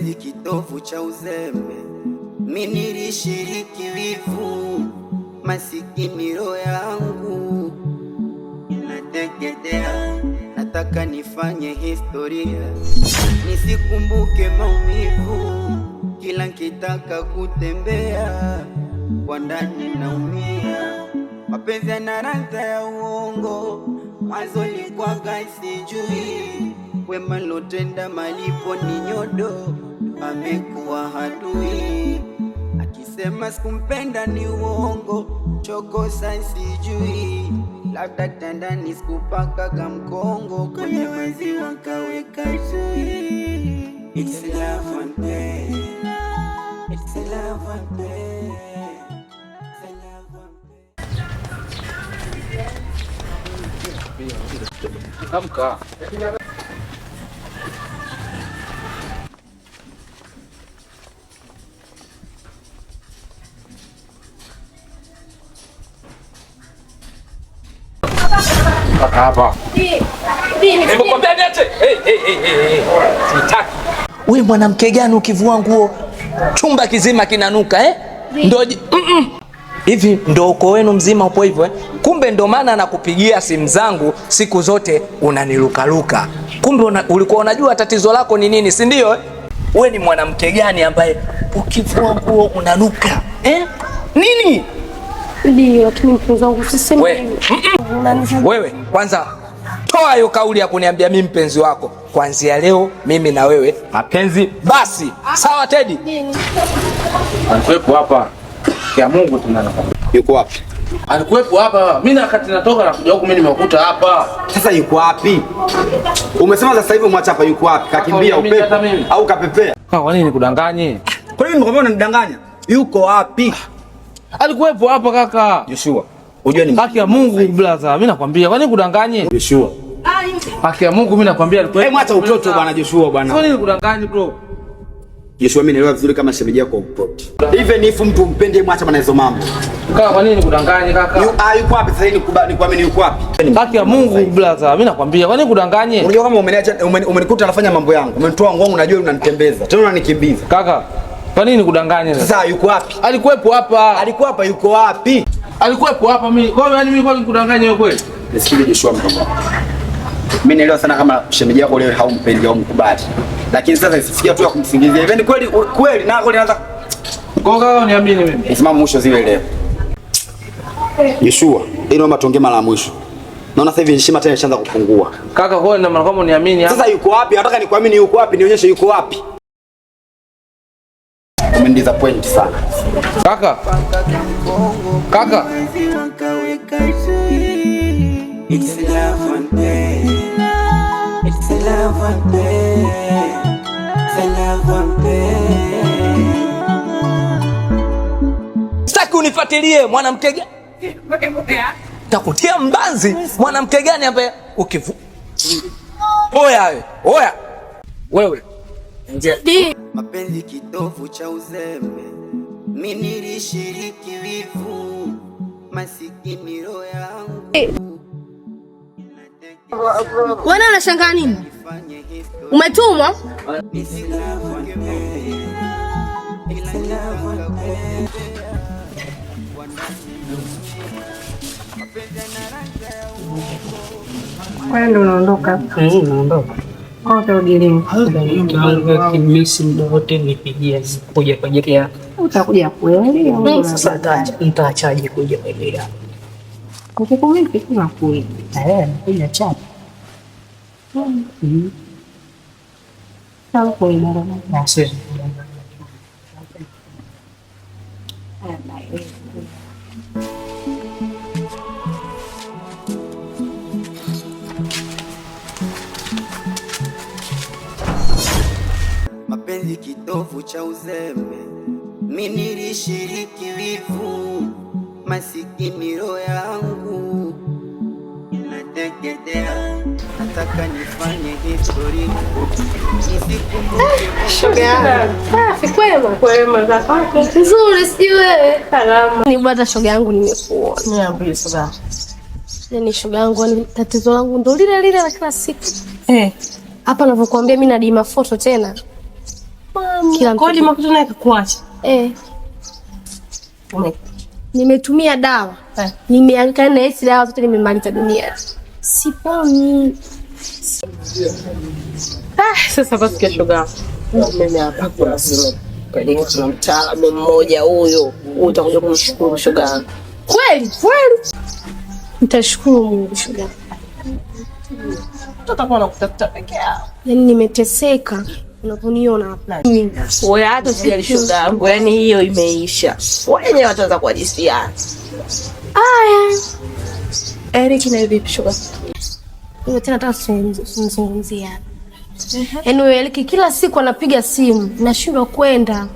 mapenzi kitovu cha uzembe, mimi nilishiriki wivu, masikini roho yangu inateketea. Nataka nifanye historia, nisikumbuke maumivu, kila nikitaka kutembea kwa ndani naumia. Mapenzi yana ladha ya uongo, mwanzo nilikuwa sijui, wema lotenda malipo ni nyodo, amekuwa hadui. Akisema sikumpenda ni uongo, chokosa sijui, labda tandani sikupaka kamkongo, kwenye maziwa kaweka zui. It's love and pain, it's love and pain, it's love and pain. Amka. Hapa. Nimekwambia niache. Sitaki. Wewe mwanamke gani ukivua nguo chumba kizima kinanuka Ndo hivi ndo uko wenu mzima upo hivyo Kumbe ndo maana nakupigia simu zangu siku zote unanilukaluka. Kumbe ulikuwa unajua tatizo lako ni nini, si ndio? Wewe ni mwanamke gani ambaye ukivua nguo unanuka? Nini? Ndio, mpenzi wangu usiseme. Wewe kwanza toa hiyo kauli ya kuniambia mimi mpenzi wako. Kuanzia leo mimi na wewe mapenzi basi. Sawa Teddy? Alikuwepo hapa. Ya Mungu tunana. Yuko wapi? Alikuwepo hapa. Mimi wakati natoka na kuja huku mimi nimekuta hapa. Sasa yuko wapi? Umesema sasa hivi umwacha hapa, yuko wapi? Kakimbia upepo au kapepea? Kwa nini nikudanganye? Kwa nini nimekwambia unanidanganya? Yuko wapi? Alikuwepo hapa kaka. Joshua. Unajua ni haki ya Mungu brother. Mimi nakwambia kwa nini kudanganye? Joshua. Haki ya Mungu mimi nakwambia alikuwepo. Mwacha utoto bwana Joshua bwana. Kwa nini nikudanganye bro? Joshua, mimi naelewa vizuri kama shemeji yako upote. Even if mtu mpende mwacha bwana hizo mambo. Kaka kwa nini nikudanganye kaka? Yuko wapi sasa hivi nikuamini yuko wapi? Haki ya Mungu brother. Mimi nakwambia kwa nini nikudanganye? Unajua kama umenikuta nafanya mambo yangu. Umenitoa ngongo, unajua unanitembeza. Tena unanikimbiza. Kaka kwa nini nikudanganye sasa? Sasa yuko wapi? Alikuwepo hapa. Alikuwa hapa, yuko wapi? Alikuwepo hapa mimi. Kwa hiyo mimi kwa nikudanganye wewe kweli? Nisikilize Joshua mdogo. Mimi naelewa sana kama shemeji yako leo haumpendi au mkubali. Lakini sasa isifikia tu ya kumsingizia. Hivi kweli na kweli naanza Goga niamini mimi. Usimame mwisho zile leo. Joshua, ili naomba tuongee mara ya mwisho. Naona sasa hivi heshima tena ishaanza kupungua. Kaka kwa nini kama uniamini? Sasa yuko wapi? Nataka nikuamini yuko wapi? Nionyeshe yuko wapi. Disappoint sana. Kaka. Kaka. It's love and pain. It's love and pain. It's love and pain. Sitaki unifuatilie mwanamke gani? Takutia mbanzi mwanamke gani ambaye ukivu. Oya. Wewe. Mapenzi kitovu cha uzembe, mimi nilishiriki wivu, masikini roho yangu. Wana unashangaa nini? Umetumwa? Wewe ndio unaondoka? Naondoka. Kwa utarudia kimisi muda wote nipigia kuja kwa ajili yako. Utakuja kweli? Sasa nitaachaje kuja kwa ajili yako? Uko vipi kuna kweli? Kuja chapa. Sawa kwa ina Basi. Mapenzi kitovu cha uzembe, mimi nilishiriki wivu, masikini roho yangu inateketea. Nataka nifanye historia, nisikumbuke shoga. Safi kwema za kwako. Nzuri si wewe? Salama. Ni bwana shoga yangu nimekuona. Niambie sasa. Yaani shoga yangu ni tatizo langu ndo lile la kila siku. Hapa ninavyokuambia mimi nadima foto tena. Kila kodi makuta naye kukuacha. Nimetumia dawa. Nimeangaika na hizi dawa zote nimemaliza dunia. Siponi. Sasa basi kesho gani? Mimi hapa kuna simu. Kweli tuna mtaalamu mmoja huyo. Utakuja kumshukuru shoga. Kweli? Nitashukuru Mungu shoga. Tutakuwa nakutafuta peke yao. Yaani nimeteseka unaponiona hapa. Wewe hata usijali shoga yangu, yaani hiyo imeisha. Wenyewe wataanza kuhadisiana. Aya. Eric na vipi shoga? Wewe tena nataka kuzungumzia. Yaani wewe Eric kila siku anapiga simu, nashindwa kwenda.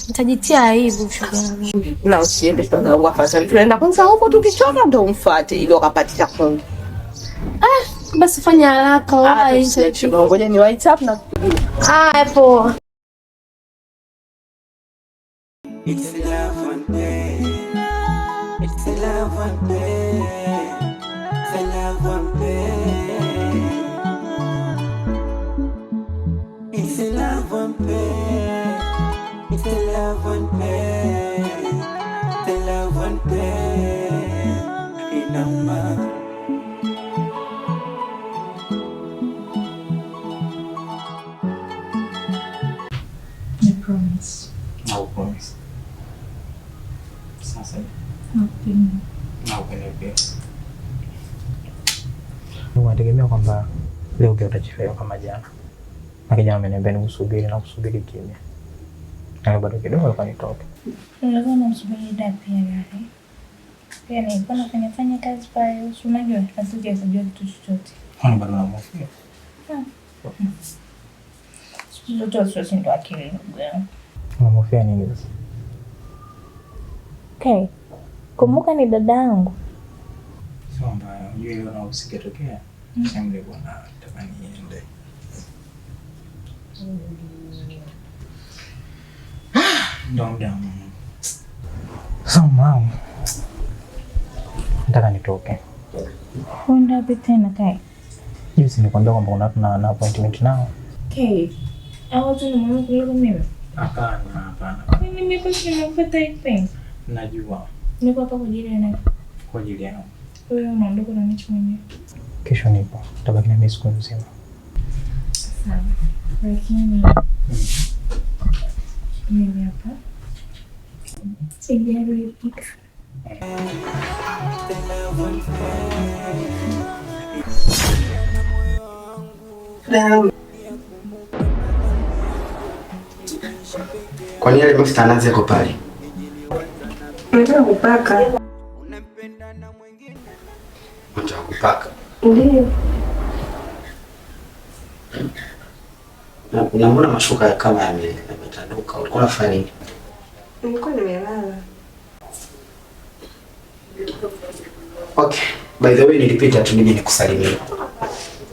Nitajitia aibu shoga yangu. Na usiende shoga yangu, afadhali tunaenda kwanza huko tukichoka ndo umfuate ili ukapatisha kungu. Basi fanya haraka wahi. Ngoja ni WhatsApp na hapo. It's love one day. It's love one day. It's love one day. It's love one day. It's love one day. It's love one day. Inama. No promise. Sasa. Pia. Unategemea kwamba leo pia utachelewa kama jana. Na kijana ameniambia nikusubiri na kusubiri kimya. Na bado kidogo kanitoka. Nilikuwa namsubiri dada pia gari. Pia nilikuwa nafanya kazi pale, unajua asijajua kitu chochote. Mbona bado unamwafia? Sio ndo akili ndugu yangu. Unamwafia nini sasa? Okay. Kumbuka ni dada yangu. Sio mbaya, unajua ile na usikitokea. Sasa nilikuwa nataka niende. Ndo mdamu. Sasa mama. Nataka nitoke. Kwenda wapi tena Kai? Juzi nilikwambia kwamba kuna watu na appointment nao. Okay. Au tu ni mwanangu kuliko mimi? Hapana. Mimi nimekuwa nimekufuata hivi. Najua. Niko hapa kwa ajili ya nani? Kwa ajili yangu. Wewe unaondoka na nicho mwenyewe. Kesho nipo. Tabaki na mimi siku nzima. Sawa. Lakini mimi hapa sijaridhika. Kwa nini ile mafuta anaanza yako pale? Nataka kupaka. Unataka kupaka? Ndio. Na mbona mashuka kama yametanduka? Ulikuwa unafanya nini? Nilikuwa nimelala. Okay. By the way nilipita tu nije nikusalimie.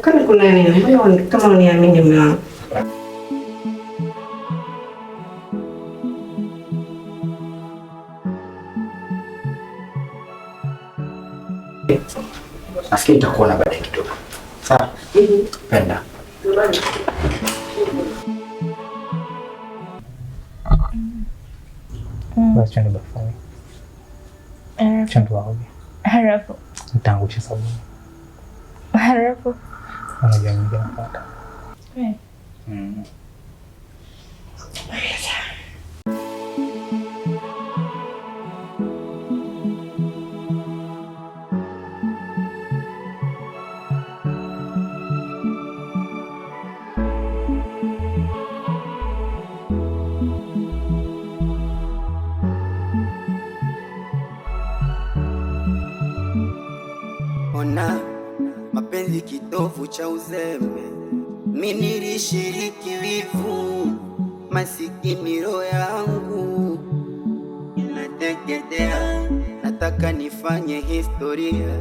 Kwani kuna nini? Mbona kama uniamini mume wangu? Nafikiri nitakuona baadaye kidogo. Sawa? Penda. Basi chani bafuni. Chandu waoge. Harafu. Nitaangusha sabuni. Harafu. Unajua nyingine napata. Ona mapenzi kitovu cha uzembe, mimi nilishiriki wivu, masikini roho yangu inateketea. Nataka nifanye historia,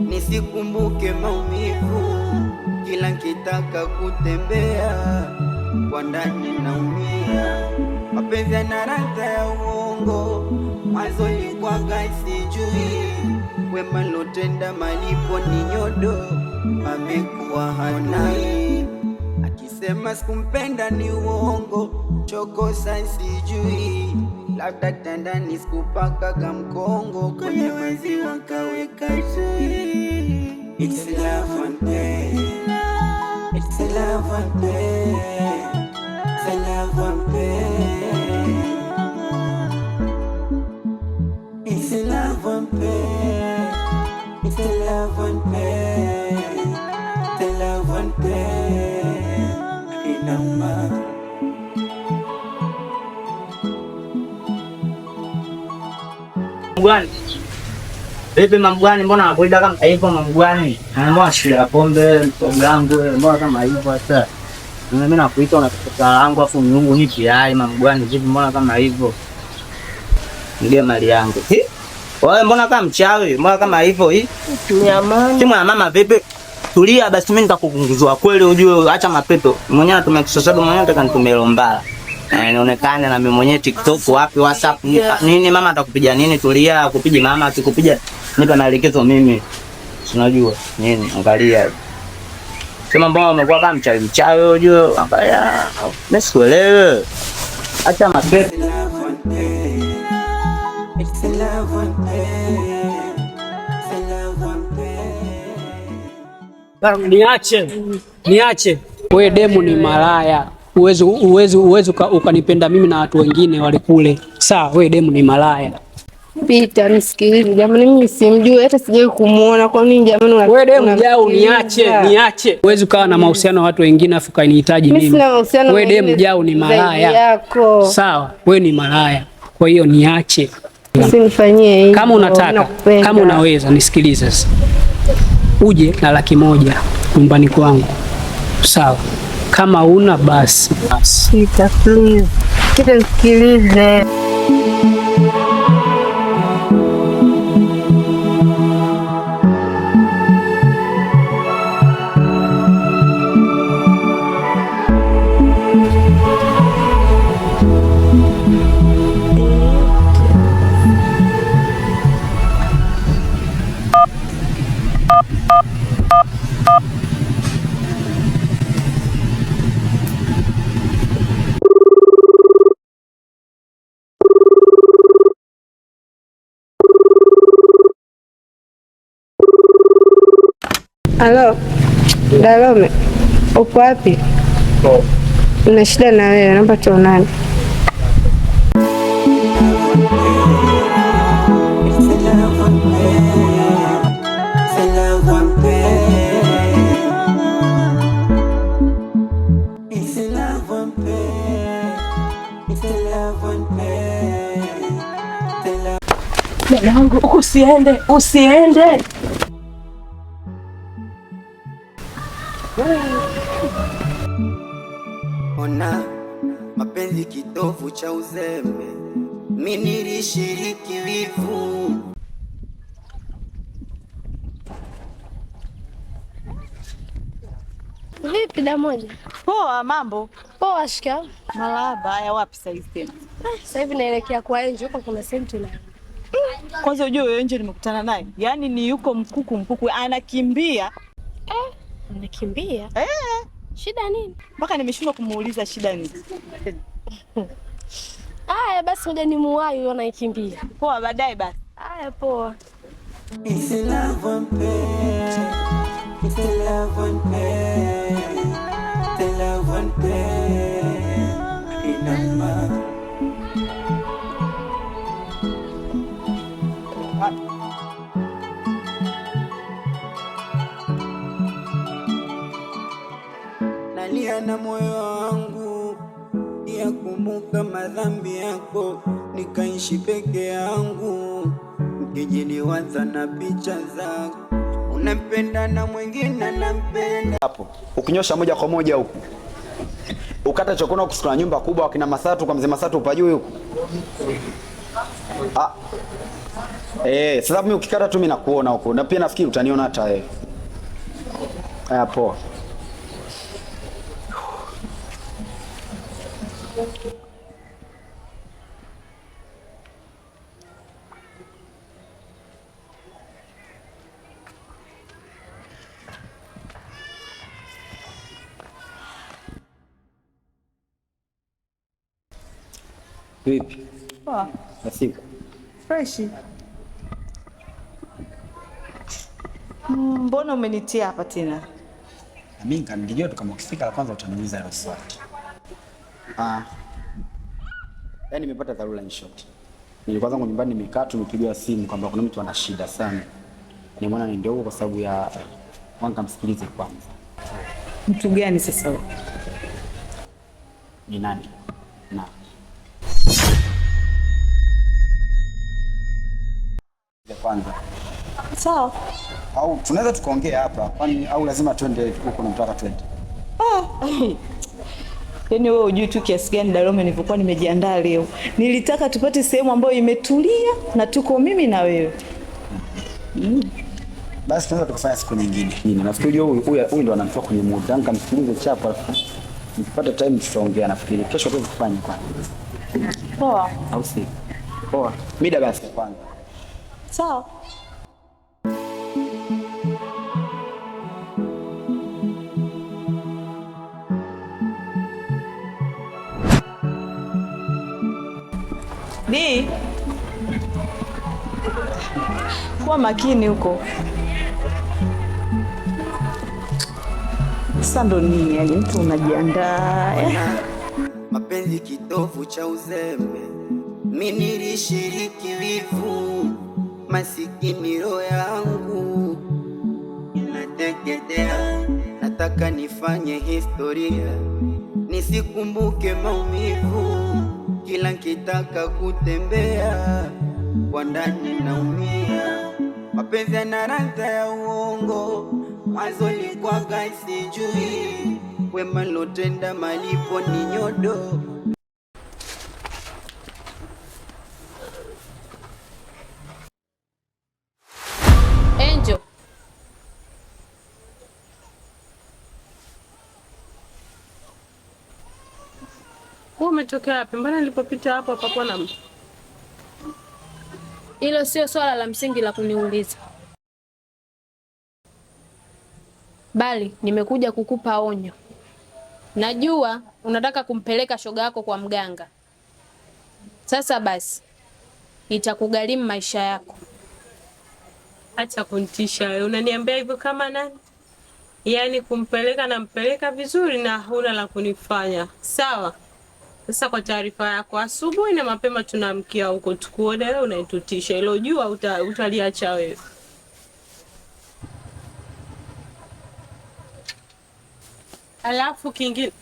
nisikumbuke maumivu, kila nikitaka kutembea kwa ndani naumia. Mapenzi yana ladha ya uongo, mwanzo ilikuwaga sijui, wema lotenda malipo ni nyodo, amekuwa hanai. kusema sikumpenda ni uongo, chokosa sijui, labda tandani sikupakaga mkongo, kwenye maziwa kaweka chui. It's love and pain, it's love and pain, it's love and pain, it's love and pain, it's love and pain, it's love and pain, inama. Mgwani. Vipi mambwani, mbona unakuja kama hivyo mambwani? Mbona shida pombe mtoto wangu, mbona kama hivyo sasa? Mimi nakuita unatafuta langu afu Mungu nipi hai mambwani, vipi mbona kama hivyo? Ndio mali yangu. Wewe mbona kama mchawi? Mbona kama hivyo hii? Nyamani. Timu ya mama vipi? Tulia basi mimi nitakupunguzwa kweli ujue acha mapepo. Mwenyewe tumekusosado mwenyewe nataka nitumelombala. Inaonekana na mimi mwenyewe TikTok wapi WhatsApp nini mama atakupiga nini tulia kupiga mama akikupiga nipe maelekezo mimi. Unajua nini angalia. Sema mbona umekuwa kama mchawi ujue angalia. Mimi sikuelewe. Acha mapepo. It's love and pain. Niache. Wewe demu ni malaya. Uwezi ukanipenda mimi na watu wengine wale kule. Sawa, wewe demu ni malaya. Pita nisikilize jamani, mimi simjui hata sijawahi kumuona. Kwa nini jamani wewe demu jao niache. Uwezi ukawa na mahusiano na watu wengine afu kanihitaji mimi. Wewe demu jao ni malaya. Sawa, wewe ni malaya. Kwa hiyo niache. Usinifanyie hivyo. Kama unataka, kama unaweza nisikilize sasa. Uje na 100,000 nyumbani kwangu. Sawa. Kama una basi. Sita please. Kita nisikilize. Halo, Dalome, uko wapi? Nina shida na wewe, naomba tuonane. Dadangu, usiende. Ona mapenzi kitovu cha uzembe, mimi nilishiriki wivu. Vipi damoja? Poa, mambo? Poa, shika. Malaba, haya wapi sasa hivi tena? Sasa hivi naelekea kwa Enjo, huko kuna sehemu tunaenda. Kwanza ujue Enjo nimekutana naye. Yaani ni yuko mkuku anakimbia. Anakimbia? Shida nini? Mpaka nimeshindwa kumuuliza shida nini. Haya basi ngoja nimuwahi huyo anaikimbia. Poa, baadaye basi. Haya poa. It's love and pain. It's love and pain. It's love and pain. Inama. Nalia na moyo wangu, yakumbuka madhambi yako, nikaishi peke yangu, nikijiliwaza na picha zako. Unampenda na mwingine nampenda. Hapo ukinyosha moja kwa moja huku, ukata chokona kusikuna nyumba kubwa wakina Masatu kwa mzee Masatu upajui huku. Sasa mimi ukikata tu mimi nakuona huko, na pia nafikiri utaniona hata wewe. Poa. Vipi? Poa. Na siku? Fresh. Mbona umenitia hapa tena? Na mimi nilijua tu kama ukifika la kwanza utaniuliza hilo swali. Yaani nimepata dharura in short. Nilikuwa zangu nyumbani nimekaa tu nimepigiwa simu kwamba kuna mtu ana shida sana. Nimeona niende huko kwa sababu ya wanga msikilize kwanza. Mtu gani sasa wewe? Ni nani? Na. Ya kwanza. Sawa. Au tunaweza tukaongea hapa kwani au lazima twende huko nataka twende? Yaani wewe hujui tu kiasi gani Darome nilivyokuwa nimejiandaa leo. Nilitaka tupate sehemu ambayo imetulia na tuko mimi na wewe. Basi tunaweza tukafanya siku nyingine. Nafikiri huyu ndo anamtoa kwenye mood. Danka msikilize chapa. Nikipata time tutaongea nafikiri. Kesho tuweze kufanya kwanza. Poa. Au si? Poa. Mida basi kwanza. Sawa. Ni kuwa makini huko. Sasa ndo nini yani mtu unajiandaa mapenzi kitovu cha uzembe, mimi nilishiriki wivu, masikini roho yangu inateketea. Nataka nifanye historia, nisikumbuke maumivu, kila nikitaka kutembea kwa ndani naumia. Mapenzi yana ladha ya uongo, mwanzo nilikuwaga sijui, wema nilotenda malipo ni nyodo. Angel. Wewe umetokea wapi? Mbona nilipopita hapo hapakuwa na mtu? Hilo sio swala la msingi la kuniuliza, bali nimekuja kukupa onyo. Najua unataka kumpeleka shoga yako kwa mganga. Sasa basi, itakugharimu maisha yako. Acha kunitisha wewe. Unaniambia hivyo kama nani? Yaani kumpeleka nampeleka vizuri na huna la kunifanya. Sawa? Sasa kwa taarifa yako, asubuhi na mapema tunaamkia huko tukuone wewe unaitutisha. Hilo jua utaliacha wewe. Alafu kingine.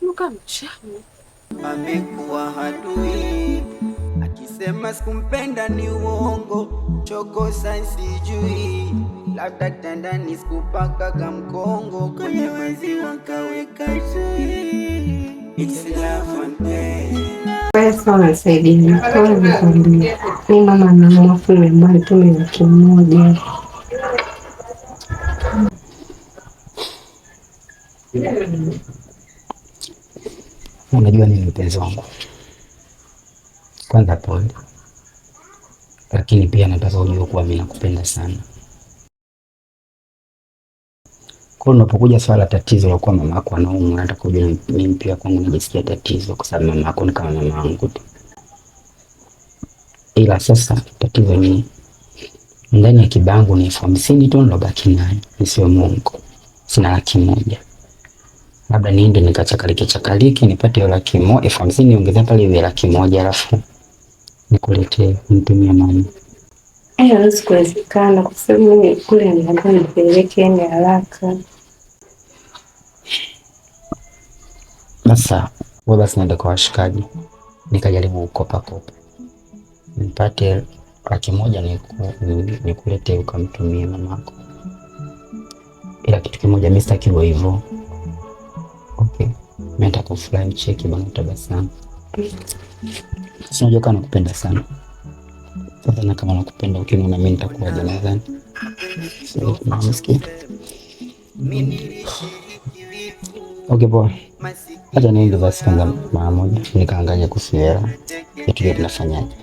Luka mchamu. Amekuwa hadui, akisema sikumpenda ni uongo, chokosa sijui, labda tandani sikupaka kamkongo, kwenye maziwa kaweka zui. It's love and pain. Pesa unasaidia kama nikwambia, mimi mama na mama kule mbali tume wiki moja. Unajua nini mpenzi wangu? Kwanza pole. Lakini pia nataka ujue kuwa mimi nakupenda sana. Kwa unapokuja swala tatizo la kuwa mama yako anaumwa, nataka ujue mimi pia kwangu najisikia tatizo kwa sababu mama yako ni kama mama yangu tu. Ila sasa tatizo ni ndani ya kibangu ni 50 tu ndo baki nayo. Nisiwe Mungu. Sina 100,000. Labda niende nikachakalike nipate hiyo 150,000 niongezea pale ile 100,000 alafu nikuletee mtumia mama. Haiwezi kuwezekana kwa sababu kule ninaenda nipeleke ni haraka. Sasa wewe basi nenda kwa washikaji nikajaribu kukopa nipate 100,000 nikuletee ukamtumie mamako. Ila kitu kimoja mimi sitaki hivyo. Okay. Mimi nitakufurahi cheki bwana tabasamu. Sasa unajua kama nakupenda sana. Sasa na kama nakupenda ukiniona mimi nitakuwa nadhani. Sio unasikia? Okay boy. Acha niende basi kwanza mara moja nikaangalia kusiera. Kitu gani tunafanyaje?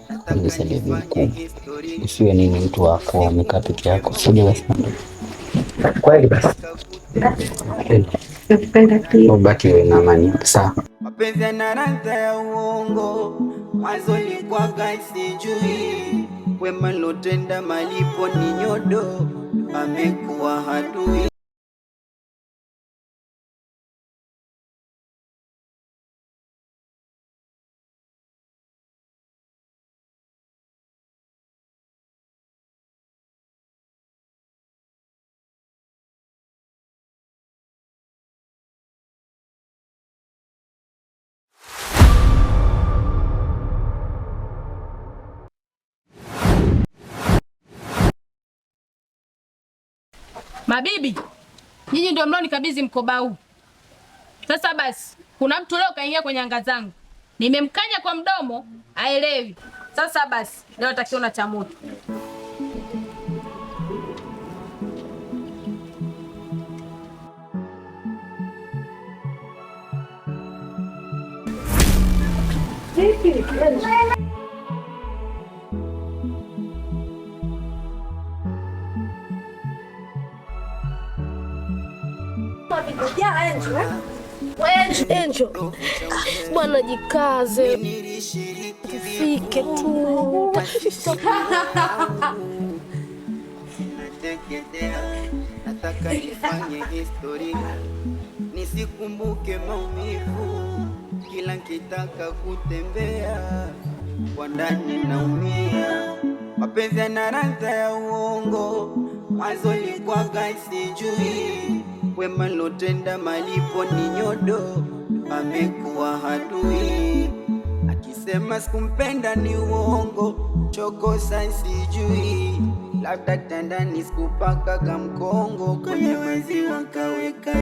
Nisaidie mkuu. Usiwe nini mtu wako umekaa peke yako. Sio basi. Kweli basi. Nakupenda pia. Ubaki na amani. Sawa. mapenzi yana ladha ya uongo, mwanzo likwaga sijui, wema lotenda malipo ni nyodo, amekuwa hadui. Mabibi, nyinyi ndio mlionikabidhi mkoba huu. Sasa basi, kuna mtu leo kaingia kwenye anga zangu. Nimemkanya kwa mdomo, haelewi. Sasa basi, leo atakiona cha moto. Angel, bwana jikaze, tufike tu. Nataka nifanye historia, nisikumbuke maumivu, kila nikitaka kutembea kwa ndani naumia. Mapenzi yana ladha ya uongo, mwanzo likwaga sijui, wema lotenda malipo ni nyodo, amekuwa hadui. Akisema sikumpenda ni uongo, chokosa sijui, labda tandani sikupaka mkongo, kwenye maziwa kaweka